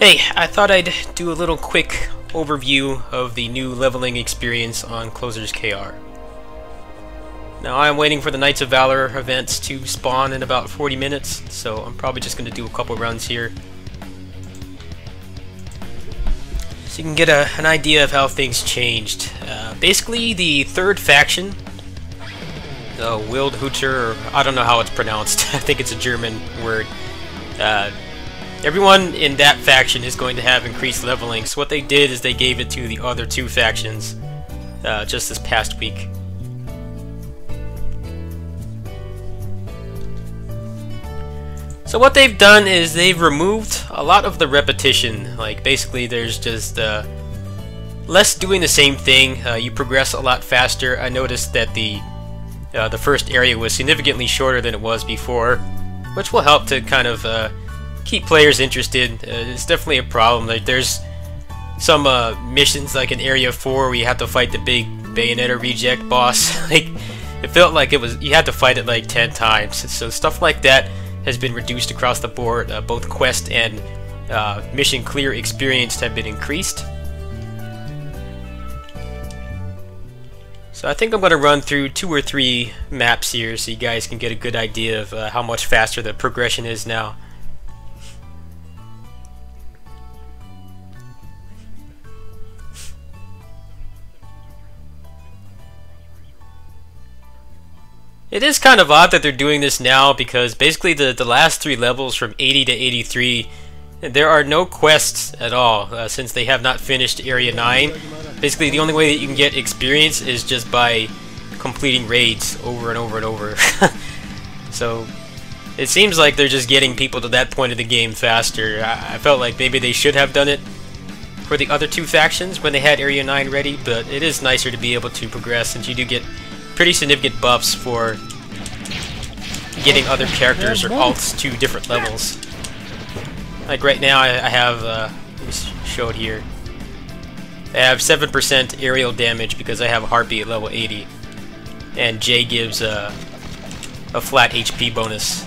Hey, I thought I'd do a little quick overview of the new leveling experience on Closer's KR. Now I'm waiting for the Knights of Valor events to spawn in about 40 minutes, so I'm probably just going to do a couple runs here. So you can get an idea of how things changed. Basically the third faction, the Wildhüter, or I don't know how it's pronounced, I think it's a German word. Everyone in that faction is going to have increased leveling, so what they did is they gave it to the other two factions just this past week. So what they've done is they've removed a lot of the repetition. Like basically there's just less doing the same thing. You progress a lot faster. I noticed that the first area was significantly shorter than it was before, which will help to kind of keep players interested. It's definitely a problem. Like there's some missions like in Area 4 where you have to fight the big Bayonetta reject boss. Like it felt like you had to fight it like 10 times. So stuff like that has been reduced across the board. Both quest and mission clear experience have been increased. So I think I'm going to run through 2 or 3 maps here so you guys can get a good idea of how much faster the progression is now. It is kind of odd that they're doing this now because basically the last 3 levels from 80 to 83, there are no quests at all since they have not finished Area 9. Basically the only way that you can get experience is just by completing raids over and over and over. So it seems like they're just getting people to that point of the game faster. I felt like maybe they should have done it for the other 2 factions when they had Area 9 ready, but it is nicer to be able to progress since you do get pretty significant buffs for getting other characters or alts to different levels. Like right now I have, let me show it here, I have 7% aerial damage because I have a Harpy at level 80, and J gives a flat HP bonus.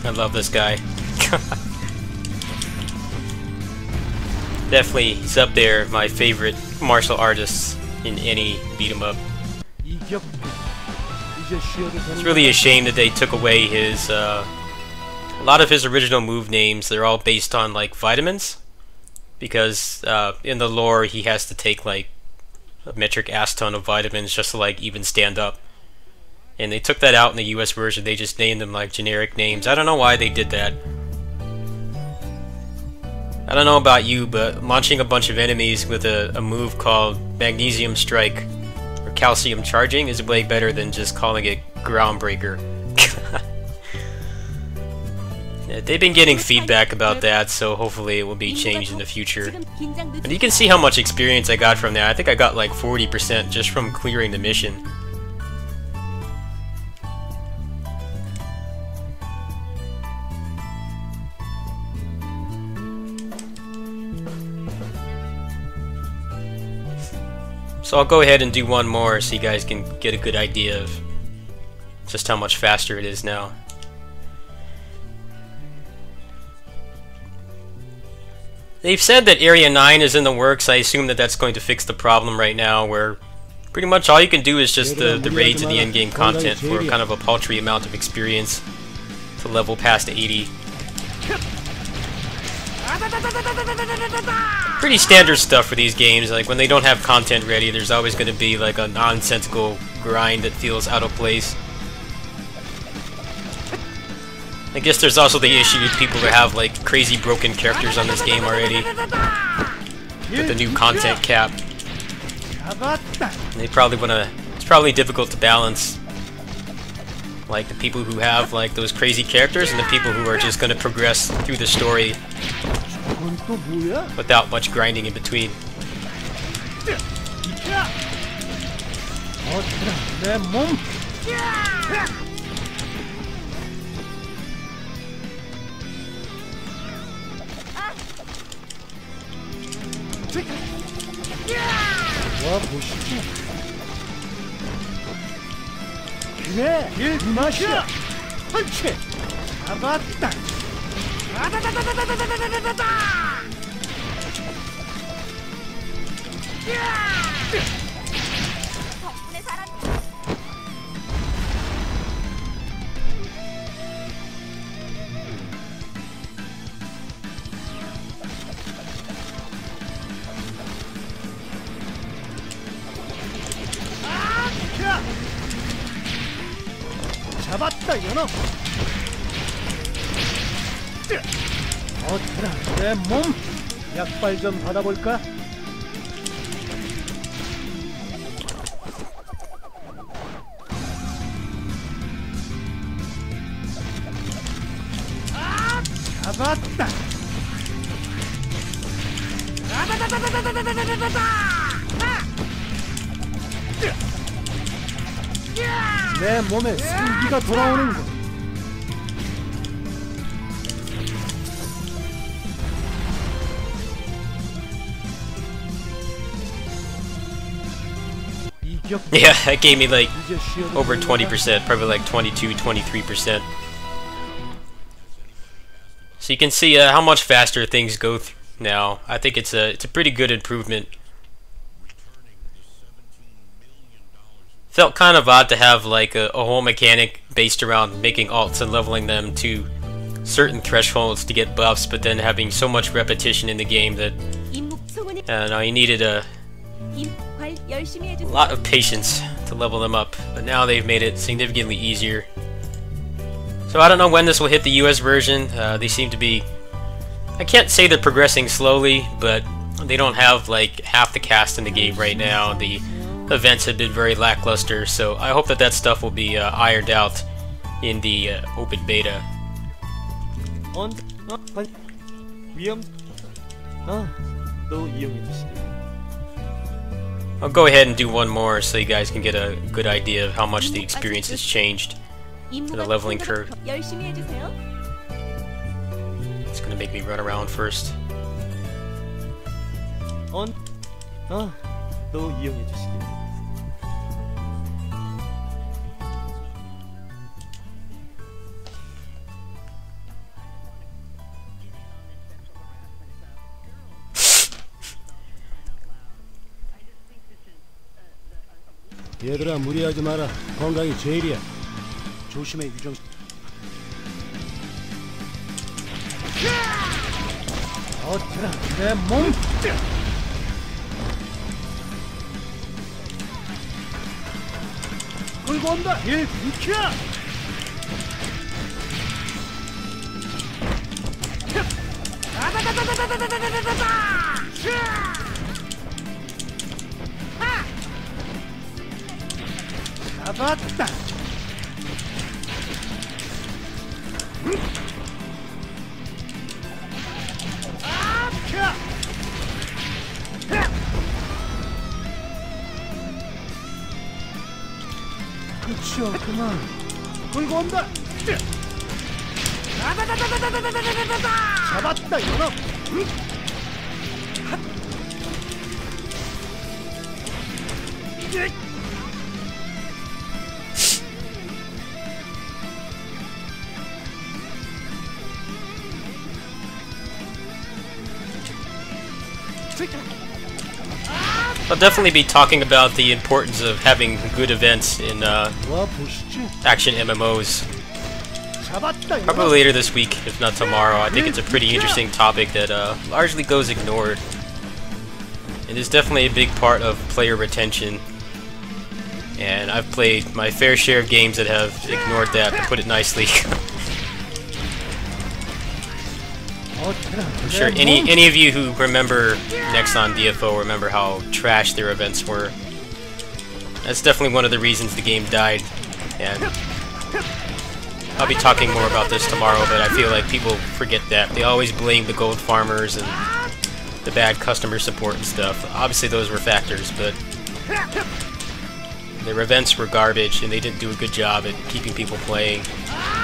I love this guy. Definitely, he's up there, my favorite martial artists in any beat 'em up. It's really a shame that they took away his, a lot of his original move names. They're all based on like vitamins, because in the lore he has to take like a metric ass ton of vitamins just to like even stand up. And they took that out in the US version. They just named them like generic names. I don't know why they did that. I don't know about you, but launching a bunch of enemies with a move called Magnesium Strike or Calcium Charging is way better than just calling it Groundbreaker. Yeah, they've been getting feedback about that, so hopefully it will be changed in the future. And you can see how much experience I got from that. I think I got like 40% just from clearing the mission. So I'll go ahead and do one more so you guys can get a good idea of just how much faster it is now. They've said that Area 9 is in the works. I assume that that's going to fix the problem right now, where pretty much all you can do is just the raids and the endgame content for kind of a paltry amount of experience to level past 80. Pretty standard stuff for these games. Like when they don't have content ready, there's always going to be like a nonsensical grind that feels out of place. I guess there's also the issue with people that have like crazy broken characters on this game already with the new content cap. They probably wanna. It's probably difficult to balance, like the people who have like those crazy characters and the people who are just gonna progress through the story without much grinding in between. 와 보시죠. 그래, 일 마셔. 펀치. 잡았다. 아다다다다다다다다다다. 덕분에 살았. 잡았다 연어. 어쩌라 내 몸 약발 좀 받아볼까? 잡았다. 내 몸에 생기가 돌아오는 거. Yeah, that gave me like over 20%, probably like 22, 23%. So you can see how much faster things go now. I think it's a pretty good improvement. Felt kind of odd to have like a whole mechanic based around making alts and leveling them to certain thresholds to get buffs, but then having so much repetition in the game that you needed a lot of patience to level them up. But now they've made it significantly easier. So I don't know when this will hit the US version. They seem to be, I can't say they're progressing slowly, but they don't have like half the cast in the game right now. The events have been very lackluster, so I hope that that stuff will be ironed out in the open beta. I'll go ahead and do one more so you guys can get a good idea of how much the experience has changed for the leveling curve. It's gonna make me run around first. 얘들아 무리하지 마라. 건강이 제일이야. 조심해 유정. 어쩌라 내 몸. 끌고 온다. 일 비켜. 잡았다. 아차. 그치요 그만. 끌고 온다. 잡았다 연어. I'll definitely be talking about the importance of having good events in action MMOs. Probably later this week, if not tomorrow. I think it's a pretty interesting topic that largely goes ignored. It is definitely a big part of player retention. And I've played my fair share of games that have ignored that, to put it nicely. I'm sure any of you who remember Nexon DFO remember how trash their events were. That's definitely one of the reasons the game died. And I'll be talking more about this tomorrow, but I feel like people forget that. They always blame the gold farmers and the bad customer support and stuff. Obviously those were factors, but their events were garbage and they didn't do a good job at keeping people playing.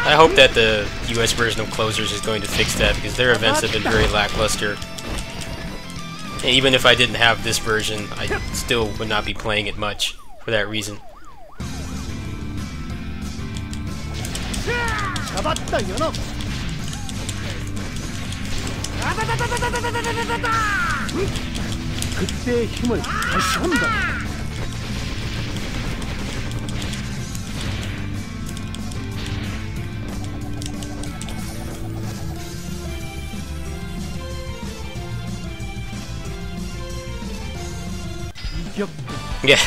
I hope that the US version of Closers is going to fix that, because their events have been very lackluster. And even if I didn't have this version, I still would not be playing it much for that reason. 그때의 힘을 다시 한다. Yeah,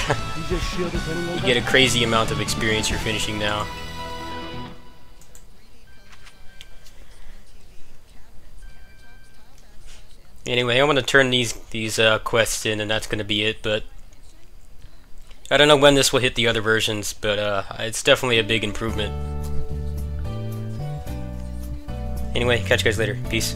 you get a crazy amount of experience you're finishing now. Anyway, I'm gonna turn these quests in, and that's gonna be it. But I don't know when this will hit the other versions, but it's definitely a big improvement. Anyway, catch you guys later. Peace.